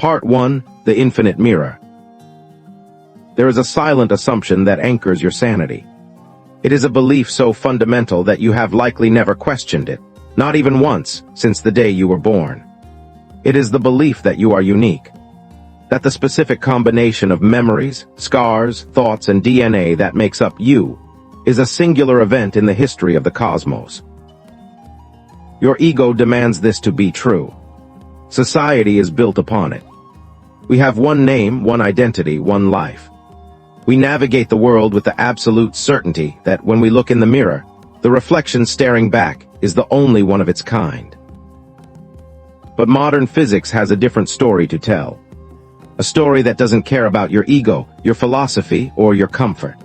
Part 1. The Infinite Mirror. There is a silent assumption that anchors your sanity. It is a belief so fundamental that you have likely never questioned it, not even once, since the day you were born. It is the belief that you are unique, that the specific combination of memories, scars, thoughts, and DNA that makes up you is a singular event in the history of the cosmos. Your ego demands this to be true. Society is built upon it. We have one name, one identity, one life. We navigate the world with the absolute certainty that when we look in the mirror, the reflection staring back is the only one of its kind. But modern physics has a different story to tell. A story that doesn't care about your ego, your philosophy, or your comfort.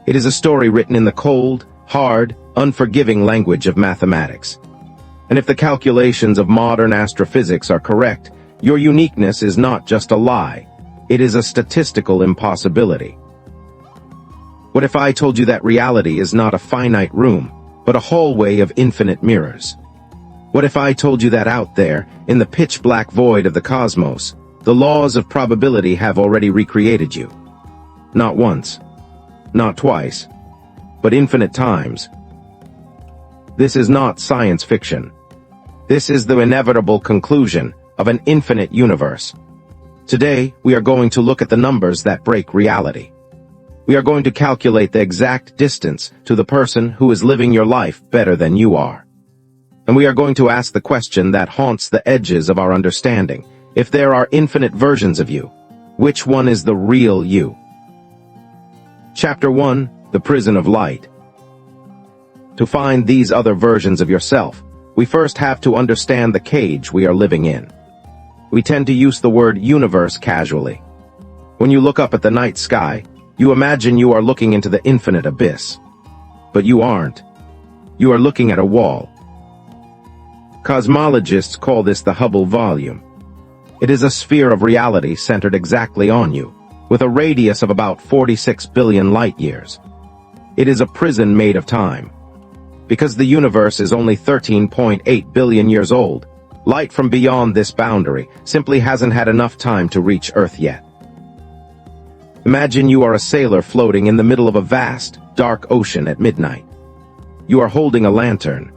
It is a story written in the cold, hard, unforgiving language of mathematics. And if the calculations of modern astrophysics are correct, your uniqueness is not just a lie. It is a statistical impossibility. What if I told you that reality is not a finite room, but a hallway of infinite mirrors? What if I told you that out there, in the pitch-black void of the cosmos, the laws of probability have already recreated you? Not once, not twice, but infinite times. This is not science fiction. This is the inevitable conclusion of an infinite universe. Today, we are going to look at the numbers that break reality. We are going to calculate the exact distance to the person who is living your life better than you are. And we are going to ask the question that haunts the edges of our understanding. If there are infinite versions of you, which one is the real you? Chapter 1. The Prison of Light. To find these other versions of yourself, we first have to understand the cage we are living in. We tend to use the word universe casually. When you look up at the night sky, you imagine you are looking into the infinite abyss. But you aren't. You are looking at a wall. Cosmologists call this the Hubble volume. It is a sphere of reality centered exactly on you, with a radius of about 46 billion light-years. It is a prison made of time. Because the universe is only 13.8 billion years old, light from beyond this boundary simply hasn't had enough time to reach Earth yet. Imagine you are a sailor floating in the middle of a vast, dark ocean at midnight. You are holding a lantern.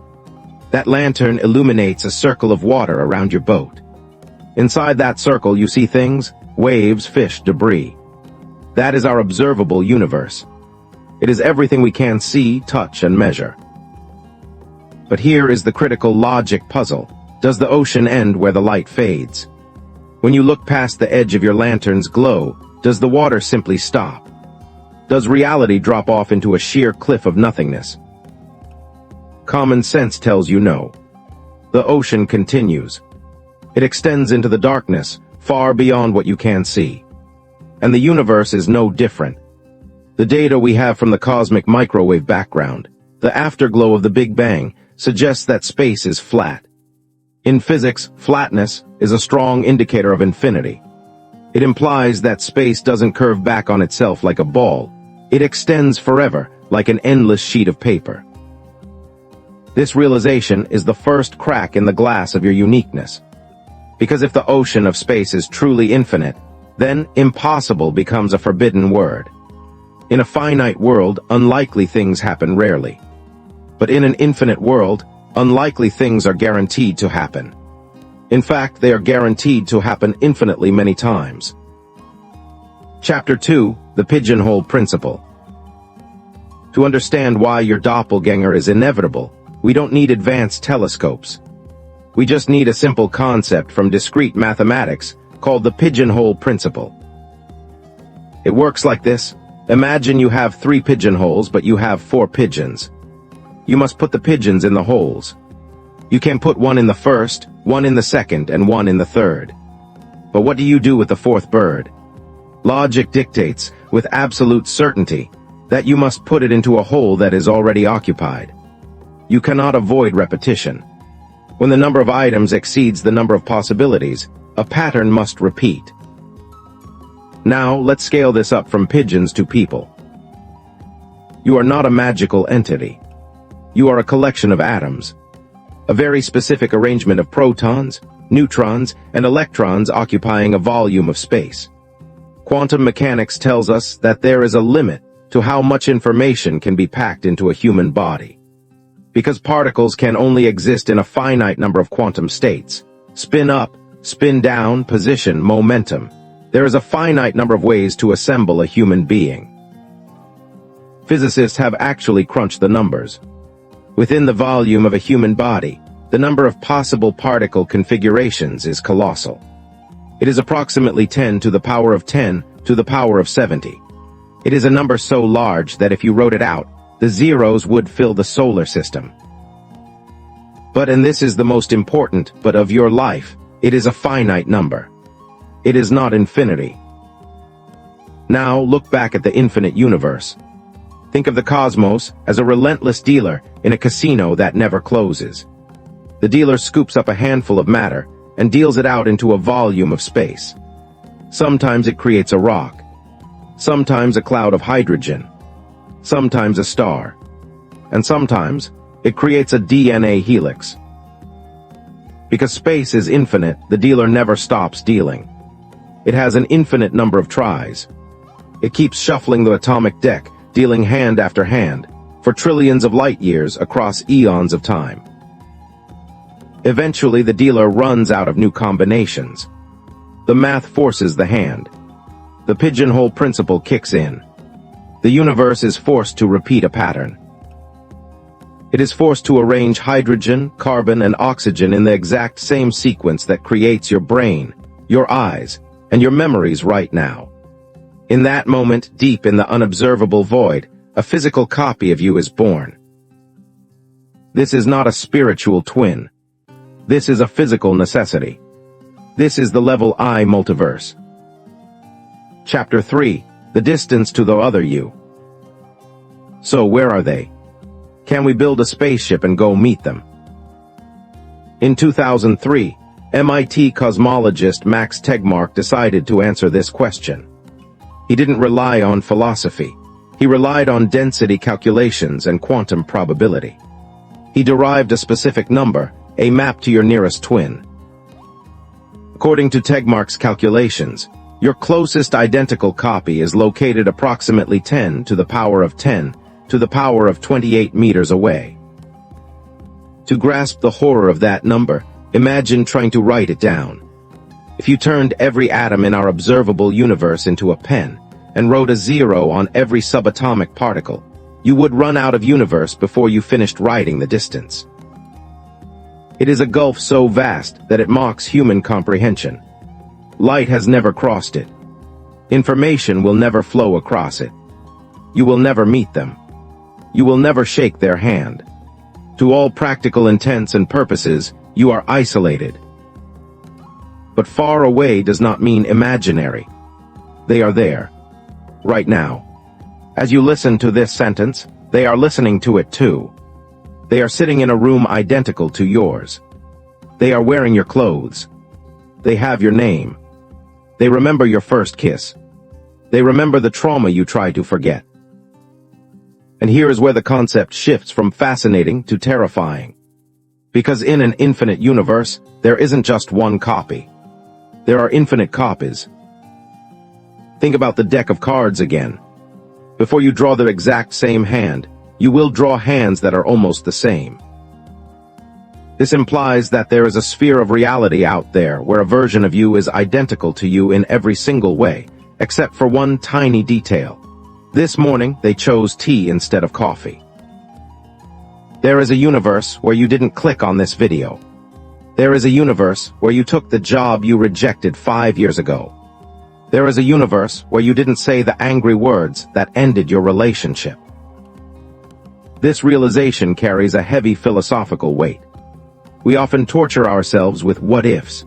That lantern illuminates a circle of water around your boat. Inside that circle you see things, waves, fish, debris. That is our observable universe. It is everything we can see, touch, and measure. But here is the critical logic puzzle. Does the ocean end where the light fades? When you look past the edge of your lantern's glow, does the water simply stop? Does reality drop off into a sheer cliff of nothingness? Common sense tells you no. The ocean continues. It extends into the darkness, far beyond what you can see. And the universe is no different. The data we have from the cosmic microwave background, the afterglow of the Big Bang, suggests that space is flat. In physics, flatness is a strong indicator of infinity. It implies that space doesn't curve back on itself like a ball. It extends forever, like an endless sheet of paper. This realization is the first crack in the glass of your uniqueness. Because if the ocean of space is truly infinite, then impossible becomes a forbidden word. In a finite world, unlikely things happen rarely. But in an infinite world, unlikely things are guaranteed to happen. In fact, they are guaranteed to happen infinitely many times. Chapter 2. The Pigeonhole Principle. To understand why your doppelganger is inevitable, we don't need advanced telescopes. We just need a simple concept from discrete mathematics called the pigeonhole principle. It works like this. Imagine you have 3 pigeonholes, but you have 4 pigeons. You must put the pigeons in the holes. You can put one in the first, one in the second, and one in the third. But what do you do with the 4th bird? Logic dictates, with absolute certainty, that you must put it into a hole that is already occupied. You cannot avoid repetition. When the number of items exceeds the number of possibilities, a pattern must repeat. Now, let's scale this up from pigeons to people. You are not a magical entity. You are a collection of atoms. A very specific arrangement of protons, neutrons, and electrons occupying a volume of space. Quantum mechanics tells us that there is a limit to how much information can be packed into a human body. Because particles can only exist in a finite number of quantum states, spin up, spin down, position, momentum, there is a finite number of ways to assemble a human being. Physicists have actually crunched the numbers. Within the volume of a human body, the number of possible particle configurations is colossal. It is approximately 10 to the power of 10 to the power of 70. It is a number so large that if you wrote it out, the zeros would fill the solar system. But, and this is the most important, but of your life, it is a finite number. It is not infinity. Now look back at the infinite universe. Think of the cosmos as a relentless dealer in a casino that never closes. The dealer scoops up a handful of matter and deals it out into a volume of space. Sometimes it creates a rock, sometimes a cloud of hydrogen, sometimes a star, and sometimes it creates a DNA helix. Because space is infinite, the dealer never stops dealing. It has an infinite number of tries. It keeps shuffling the atomic deck, dealing hand after hand, for trillions of light years across eons of time. Eventually, the dealer runs out of new combinations. The math forces the hand. The pigeonhole principle kicks in. The universe is forced to repeat a pattern. It is forced to arrange hydrogen, carbon, and oxygen in the exact same sequence that creates your brain, your eyes, and your memories right now. In that moment, deep in the unobservable void, a physical copy of you is born. This is not a spiritual twin. This is a physical necessity. This is the level I multiverse. Chapter 3. The distance to the other you. So where are they? Can we build a spaceship and go meet them? In 2003, MIT cosmologist Max Tegmark decided to answer this question. He didn't rely on philosophy. He relied on density calculations and quantum probability. He derived a specific number, a map to your nearest twin. According to Tegmark's calculations, your closest identical copy is located approximately 10 to the power of 10 to the power of 28 meters away. To grasp the horror of that number, imagine trying to write it down. If you turned every atom in our observable universe into a pen and wrote a 0 on every subatomic particle, you would run out of universe before you finished writing the distance. It is a gulf so vast that it mocks human comprehension. Light has never crossed it. Information will never flow across it. You will never meet them. You will never shake their hand. To all practical intents and purposes, you are isolated. But far away does not mean imaginary. They are there, right now. As you listen to this sentence, they are listening to it too. They are sitting in a room identical to yours. They are wearing your clothes. They have your name. They remember your first kiss. They remember the trauma you tried to forget. And here is where the concept shifts from fascinating to terrifying. Because in an infinite universe, there isn't just one copy. There are infinite copies. Think about the deck of cards again. Before you draw the exact same hand, you will draw hands that are almost the same. This implies that there is a sphere of reality out there where a version of you is identical to you in every single way, except for one tiny detail. This morning, they chose tea instead of coffee. There is a universe where you didn't click on this video. There is a universe where you took the job you rejected 5 years ago. There is a universe where you didn't say the angry words that ended your relationship. This realization carries a heavy philosophical weight. We often torture ourselves with what-ifs.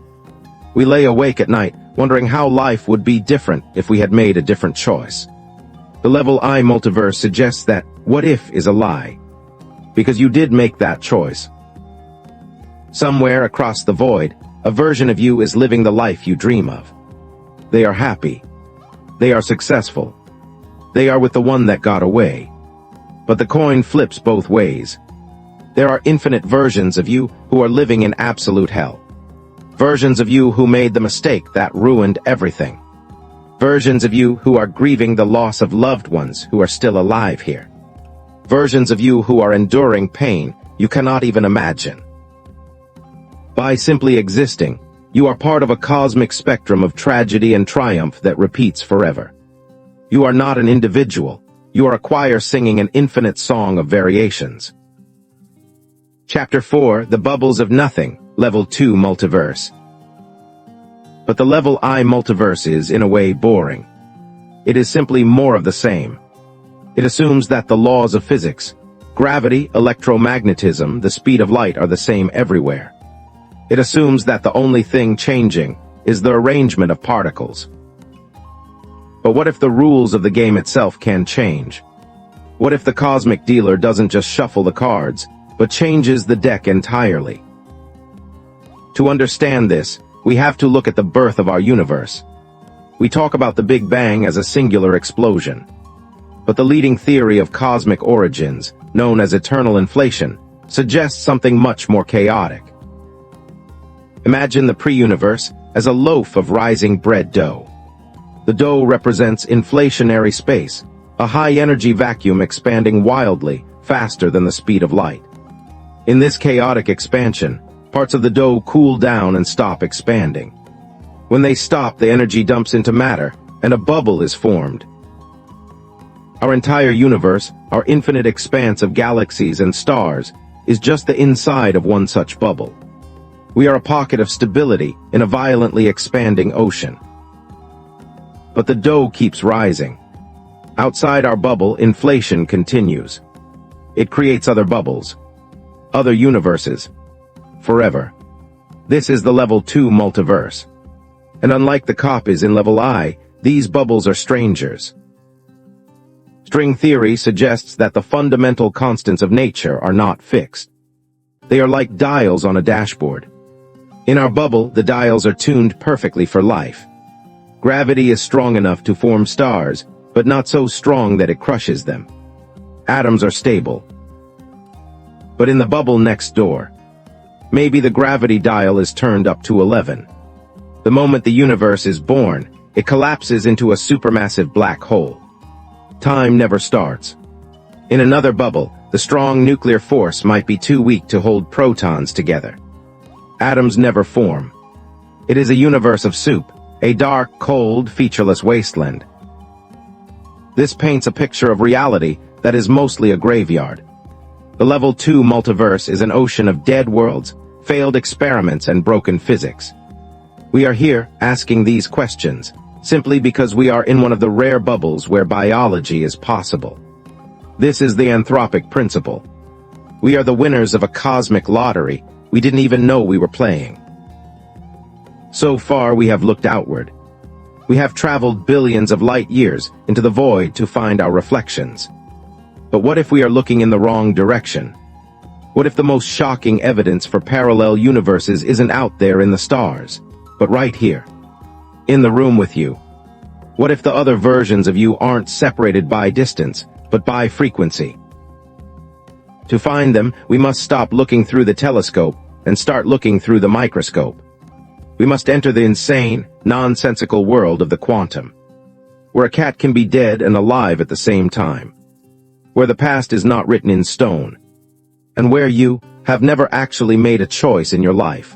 We lay awake at night, wondering how life would be different if we had made a different choice. The level I multiverse suggests that what-if is a lie, because you did make that choice. Somewhere across the void, a version of you is living the life you dream of. They are happy. They are successful. They are with the one that got away. But the coin flips both ways. There are infinite versions of you who are living in absolute hell. Versions of you who made the mistake that ruined everything. Versions of you who are grieving the loss of loved ones who are still alive here. Versions of you who are enduring pain you cannot even imagine. By simply existing, you are part of a cosmic spectrum of tragedy and triumph that repeats forever. You are not an individual, you are a choir singing an infinite song of variations. Chapter 4, The Bubbles of Nothing, Level 2 Multiverse. But the Level I multiverse is, in a way, boring. It is simply more of the same. It assumes that the laws of physics, gravity, electromagnetism, the speed of light are the same everywhere. It assumes that the only thing changing is the arrangement of particles. But what if the rules of the game itself can change? What if the cosmic dealer doesn't just shuffle the cards, but changes the deck entirely? To understand this, we have to look at the birth of our universe. We talk about the Big Bang as a singular explosion. But the leading theory of cosmic origins, known as eternal inflation, suggests something much more chaotic. Imagine the pre-universe as a loaf of rising bread dough. The dough represents inflationary space, a high-energy vacuum expanding wildly, faster than the speed of light. In this chaotic expansion, parts of the dough cool down and stop expanding. When they stop, the energy dumps into matter, and a bubble is formed. Our entire universe, our infinite expanse of galaxies and stars, is just the inside of one such bubble. We are a pocket of stability in a violently expanding ocean. But the dough keeps rising. Outside our bubble, inflation continues. It creates other bubbles, other universes, forever. This is the Level 2 multiverse. And unlike the copies in Level I, these bubbles are strangers. String theory suggests that the fundamental constants of nature are not fixed. They are like dials on a dashboard. In our bubble, the dials are tuned perfectly for life. Gravity is strong enough to form stars, but not so strong that it crushes them. Atoms are stable. But in the bubble next door, maybe the gravity dial is turned up to 11. The moment the universe is born, it collapses into a supermassive black hole. Time never starts. In another bubble, the strong nuclear force might be too weak to hold protons together. Atoms never form. It is a universe of soup, a dark, cold, featureless wasteland. This paints a picture of reality that is mostly a graveyard. The Level 2 multiverse is an ocean of dead worlds, failed experiments, and broken physics. We are here asking these questions, simply because we are in one of the rare bubbles where biology is possible. This is the anthropic principle. We are the winners of a cosmic lottery we didn't even know we were playing. So far we have looked outward. We have traveled billions of light years into the void to find our reflections. But what if we are looking in the wrong direction? What if the most shocking evidence for parallel universes isn't out there in the stars, but right here, in the room with you? What if the other versions of you aren't separated by distance, but by frequency? To find them, we must stop looking through the telescope and start looking through the microscope. We must enter the insane, nonsensical world of the quantum, where a cat can be dead and alive at the same time, where the past is not written in stone, and where you have never actually made a choice in your life.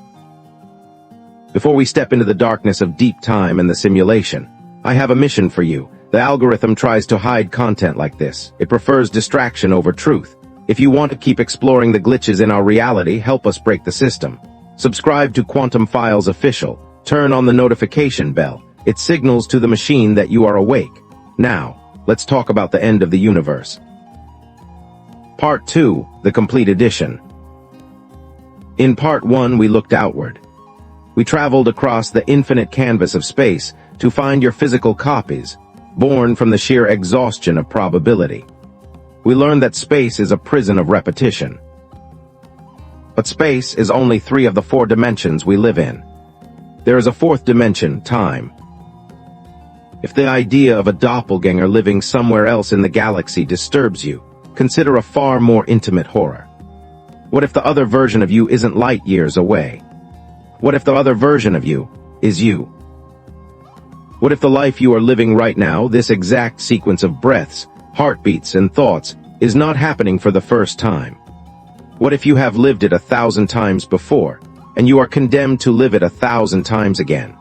Before we step into the darkness of deep time and the simulation, I have a mission for you. The algorithm tries to hide content like this. It prefers distraction over truth. If you want to keep exploring the glitches in our reality, help us break the system. Subscribe to Quantum Files Official. Turn on the notification bell. It signals to the machine that you are awake. Now, let's talk about the end of the universe. Part 2, the complete edition. In Part 1, we looked outward. We traveled across the infinite canvas of space to find your physical copies, born from the sheer exhaustion of probability. We learned that space is a prison of repetition. But space is only 3 of the 4 dimensions we live in. There is a 4th dimension, time. If the idea of a doppelganger living somewhere else in the galaxy disturbs you, consider a far more intimate horror. What if the other version of you isn't light years away? What if the other version of you is you? What if the life you are living right now, this exact sequence of breaths, heartbeats, and thoughts, is not happening for the first time? What if you have lived it 1,000 times before, and you are condemned to live it 1,000 times again?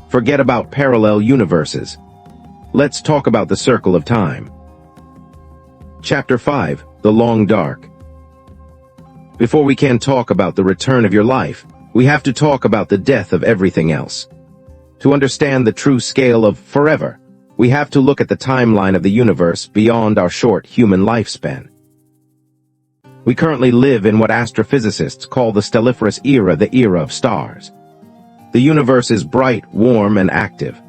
Forget about parallel universes. Let's talk about the circle of time. Chapter 5, The Long Dark. Before we can talk about the return of your life, we have to talk about the death of everything else. To understand the true scale of forever, we have to look at the timeline of the universe beyond our short human lifespan. We currently live in what astrophysicists call the stelliferous era, the era of stars. The universe is bright, warm, and active.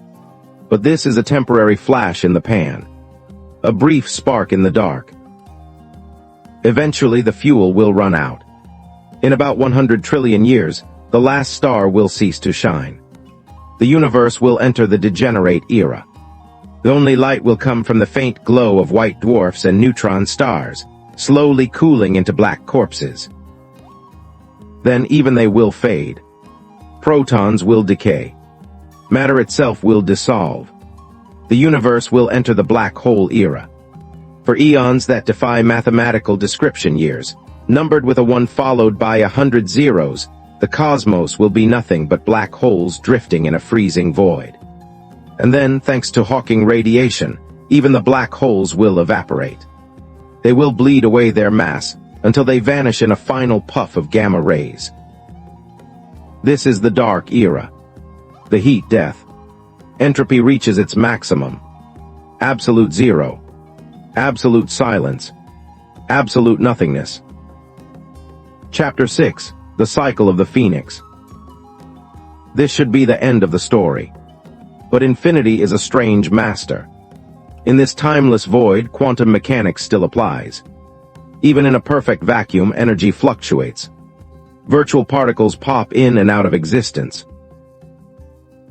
But this is a temporary flash in the pan, a brief spark in the dark. Eventually, the fuel will run out. In about 100 trillion years, the last star will cease to shine. The universe will enter the degenerate era. The only light will come from the faint glow of white dwarfs and neutron stars, slowly cooling into black corpses. Then even they will fade. Protons will decay. Matter itself will dissolve. The universe will enter the black hole era. For eons that defy mathematical description, years, numbered with a 1 followed by 100 zeros, the cosmos will be nothing but black holes drifting in a freezing void. And then, thanks to Hawking radiation, even the black holes will evaporate. They will bleed away their mass until they vanish in a final puff of gamma rays. This is the dark era. The heat death. Entropy reaches its maximum. Absolute zero. Absolute silence. Absolute nothingness. Chapter 6, The Cycle of the Phoenix. This should be the end of the story. But infinity is a strange master. In this timeless void, quantum mechanics still applies. Even in a perfect vacuum, energy fluctuates. Virtual particles pop in and out of existence.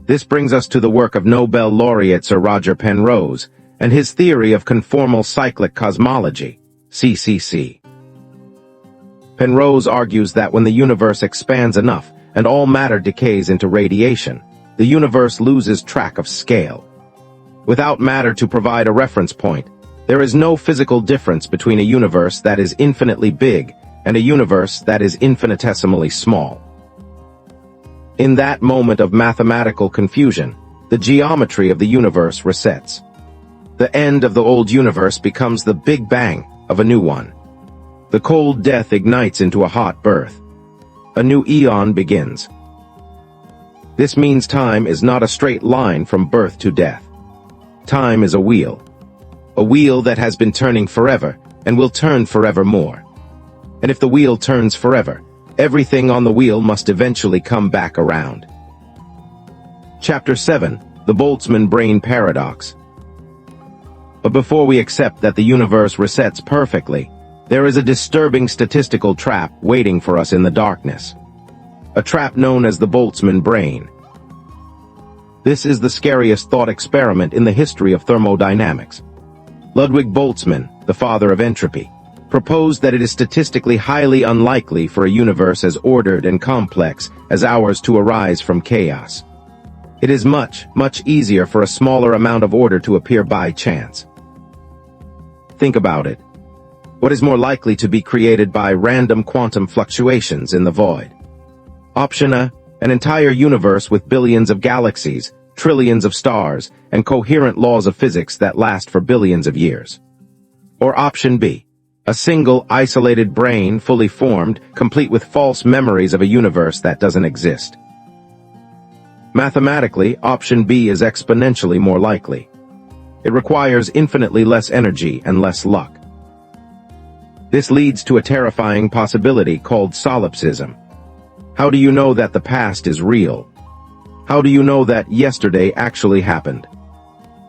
This brings us to the work of Nobel laureate Sir Roger Penrose and his theory of conformal cyclic cosmology, CCC. Penrose argues that when the universe expands enough and all matter decays into radiation, the universe loses track of scale. Without matter to provide a reference point, there is no physical difference between a universe that is infinitely big and a universe that is infinitesimally small. In that moment of mathematical confusion, the geometry of the universe resets. The end of the old universe becomes the Big Bang of a new one. The cold death ignites into a hot birth. A new eon begins. This means time is not a straight line from birth to death. Time is a wheel that has been turning forever and will turn forevermore. And if the wheel turns forever, everything on the wheel must eventually come back around. Chapter 7, The Boltzmann Brain Paradox. But before we accept that the universe resets perfectly, there is a disturbing statistical trap waiting for us in the darkness. A trap known as the Boltzmann brain. This is the scariest thought experiment in the history of thermodynamics. Ludwig Boltzmann, the father of entropy, proposed that it is statistically highly unlikely for a universe as ordered and complex as ours to arise from chaos. It is much, much easier for a smaller amount of order to appear by chance. Think about it. What is more likely to be created by random quantum fluctuations in the void? Option A, an entire universe with billions of galaxies, trillions of stars, and coherent laws of physics that last for billions of years. Or option B, a single, isolated brain fully formed, complete with false memories of a universe that doesn't exist. Mathematically, option B is exponentially more likely. It requires infinitely less energy and less luck. This leads to a terrifying possibility called solipsism. How do you know that the past is real? How do you know that yesterday actually happened?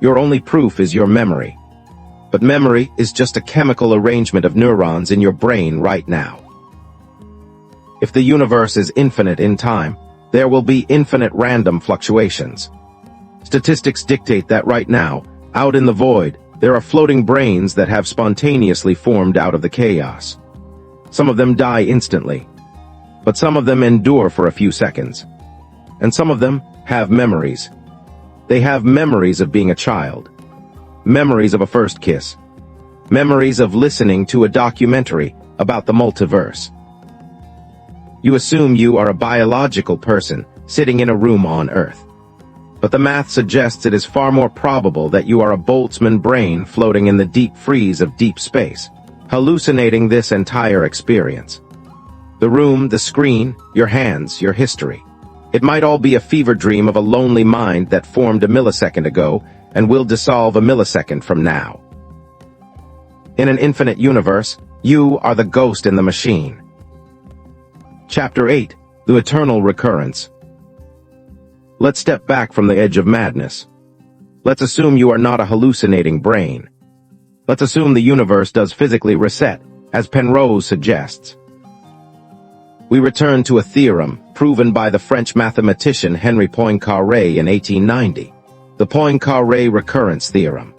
Your only proof is your memory. But memory is just a chemical arrangement of neurons in your brain right now. If the universe is infinite in time, there will be infinite random fluctuations. Statistics dictate that right now, out in the void, there are floating brains that have spontaneously formed out of the chaos. Some of them die instantly. but some of them endure for a few seconds. And some of them have memories. They have memories of being a child, memories of a first kiss, memories of listening to a documentary about the multiverse. You assume you are a biological person sitting in a room on Earth. But the math suggests it is far more probable that you are a Boltzmann brain floating in the deep freeze of deep space, hallucinating this entire experience. The room, the screen, your hands, your history. It might all be a fever dream of a lonely mind that formed a millisecond ago and will dissolve a millisecond from now. In an infinite universe, you are the ghost in the machine. Chapter 8, The Eternal Recurrence. Let's step back from the edge of madness. Let's assume you are not a hallucinating brain. Let's assume the universe does physically reset, as Penrose suggests. We return to a theorem proven by the French mathematician Henri Poincaré in 1890, the Poincaré recurrence theorem.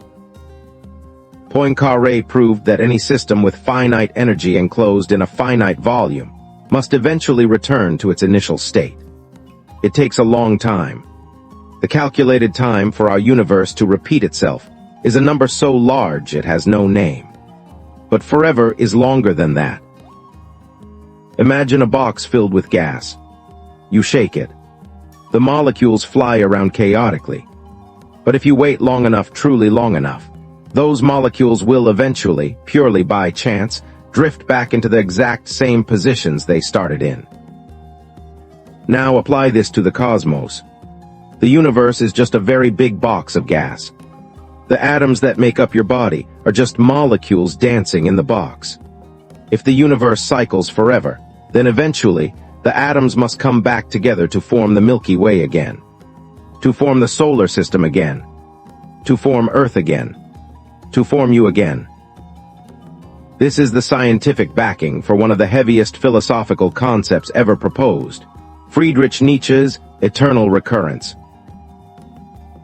Poincaré proved that any system with finite energy enclosed in a finite volume must eventually return to its initial state. It takes a long time. The calculated time for our universe to repeat itself is a number so large it has no name. But forever is longer than that. Imagine a box filled with gas. You shake it. The molecules fly around chaotically. But if you wait long enough, truly long enough, those molecules will eventually, purely by chance, drift back into the exact same positions they started in. Now apply this to the cosmos. The universe is just a very big box of gas. The atoms that make up your body are just molecules dancing in the box. If the universe cycles forever, then eventually, the atoms must come back together to form the Milky Way again, to form the solar system again, to form Earth again, to form you again. This is the scientific backing for one of the heaviest philosophical concepts ever proposed, Friedrich Nietzsche's Eternal Recurrence.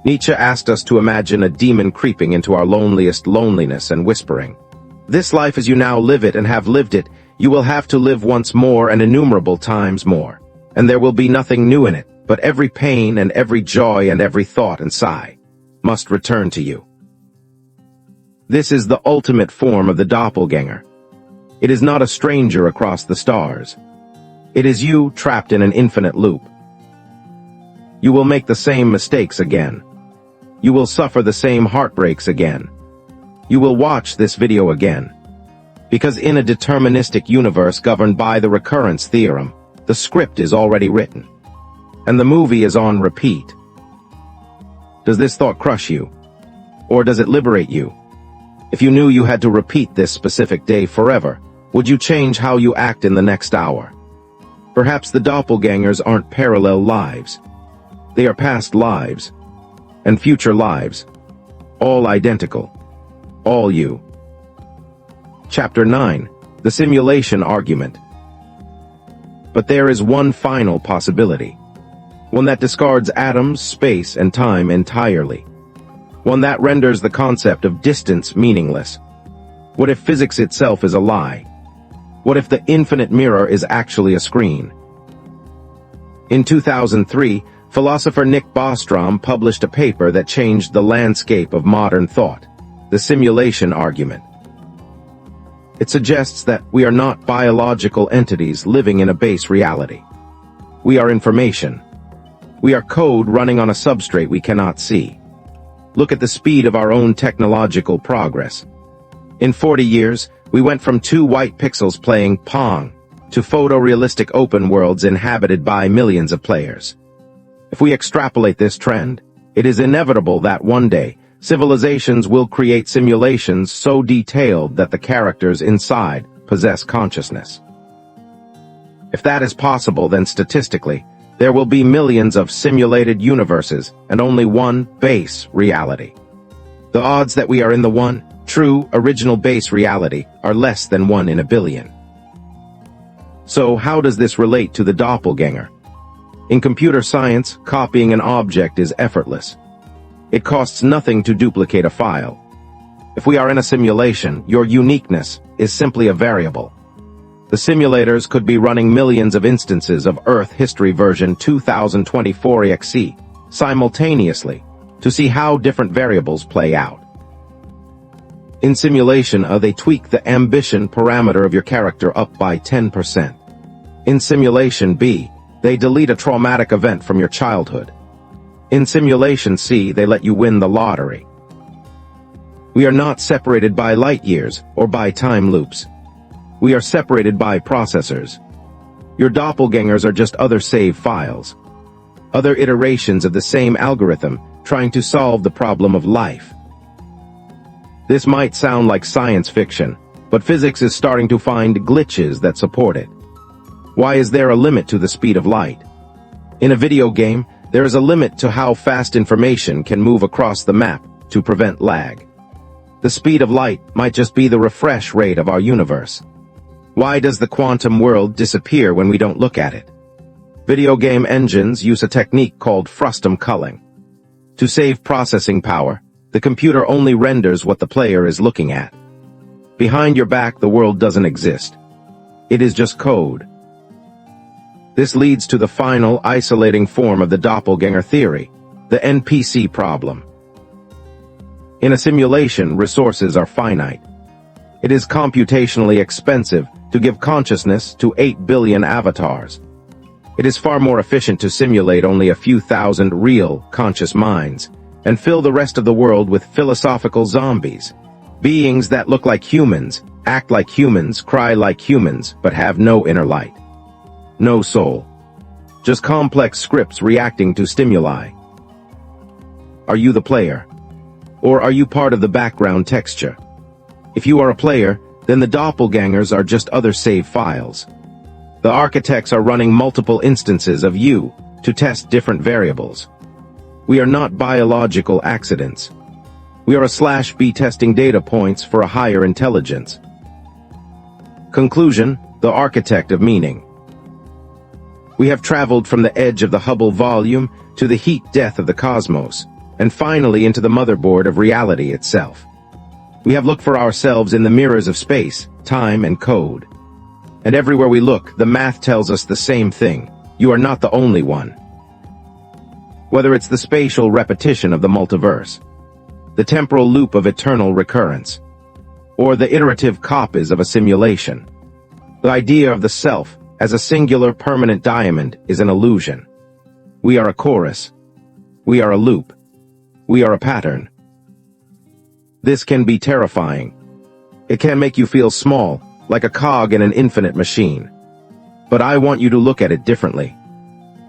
Nietzsche asked us to imagine a demon creeping into our loneliest loneliness and whispering, "This life as you now live it and have lived it, you will have to live once more and innumerable times more, and there will be nothing new in it, but every pain and every joy and every thought and sigh must return to you." This is the ultimate form of the doppelganger. It is not a stranger across the stars. It is you trapped in an infinite loop. You will make the same mistakes again. You will suffer the same heartbreaks again. You will watch this video again. Because in a deterministic universe governed by the recurrence theorem, the script is already written. And the movie is on repeat. Does this thought crush you? Or does it liberate you? If you knew you had to repeat this specific day forever, would you change how you act in the next hour? Perhaps the doppelgangers aren't parallel lives. They are past lives. And future lives. All identical. All you. Chapter 9, The Simulation Argument. But there is one final possibility. One that discards atoms, space, and time entirely. One that renders the concept of distance meaningless. What if physics itself is a lie? What if the infinite mirror is actually a screen? In 2003, philosopher Nick Bostrom published a paper that changed the landscape of modern thought, the simulation argument. It suggests that we are not biological entities living in a base reality. We are information. We are code running on a substrate we cannot see. Look at the speed of our own technological progress. In 40 years, we went from 2 white pixels playing Pong to photorealistic open worlds inhabited by millions of players. If we extrapolate this trend, it is inevitable that one day, civilizations will create simulations so detailed that the characters inside possess consciousness. If that is possible, then statistically, there will be millions of simulated universes and only one base reality. The odds that we are in the one, true, original base reality are less than 1 in a billion. So how does this relate to the doppelganger? In computer science, copying an object is effortless. It costs nothing to duplicate a file. If we are in a simulation, your uniqueness is simply a variable. The simulators could be running millions of instances of Earth History version 2024 EXE simultaneously to see how different variables play out. In simulation A, they tweak the ambition parameter of your character up by 10%. In simulation B, they delete a traumatic event from your childhood. In simulation C, they let you win the lottery. We are not separated by light years or by time loops. We are separated by processors. Your doppelgangers are just other save files. Other iterations of the same algorithm trying to solve the problem of life. This might sound like science fiction, but physics is starting to find glitches that support it. Why is there a limit to the speed of light? In a video game, there is a limit to how fast information can move across the map to prevent lag. The speed of light might just be the refresh rate of our universe. Why does the quantum world disappear when we don't look at it? Video game engines use a technique called frustum culling. To save processing power, the computer only renders what the player is looking at. Behind your back, the world doesn't exist. It is just code. This leads to the final isolating form of the doppelganger theory, the NPC problem. In a simulation, resources are finite. It is computationally expensive to give consciousness to 8 billion avatars. It is far more efficient to simulate only a few thousand real, conscious minds, and fill the rest of the world with philosophical zombies. Beings that look like humans, act like humans, cry like humans, but have no inner light. No soul. Just complex scripts reacting to stimuli. Are you the player? Or are you part of the background texture? If you are a player, then the doppelgangers are just other save files. The architects are running multiple instances of you to test different variables. We are not biological accidents. We are a /B testing data points for a higher intelligence. Conclusion: the architect of meaning. We have traveled from the edge of the Hubble volume to the heat death of the cosmos, and finally into the motherboard of reality itself. We have looked for ourselves in the mirrors of space, time, and code. And everywhere we look, the math tells us the same thing. You are not the only one. Whether it's the spatial repetition of the multiverse, the temporal loop of eternal recurrence, or the iterative copies of a simulation, the idea of the self as a singular permanent diamond is an illusion. We are a chorus. We are a loop. We are a pattern. This can be terrifying. It can make you feel small, like a cog in an infinite machine. But I want you to look at it differently.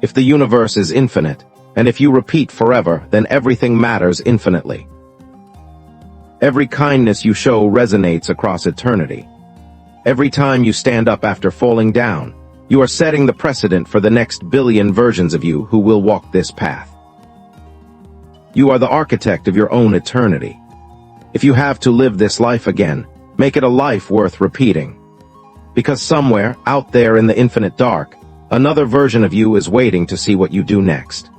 If the universe is infinite, and if you repeat forever, then everything matters infinitely. Every kindness you show resonates across eternity. Every time you stand up after falling down, you are setting the precedent for the next billion versions of you who will walk this path. You are the architect of your own eternity. If you have to live this life again, make it a life worth repeating. Because somewhere, out there in the infinite dark, another version of you is waiting to see what you do next.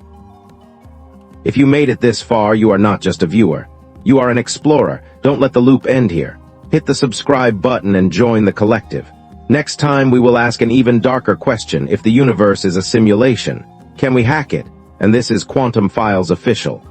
If you made it this far, you are not just a viewer. You are an explorer. Don't let the loop end here. Hit the subscribe button and join the collective. Next time we will ask an even darker question: if the universe is a simulation, can we hack it? And this is Quantum Files Official.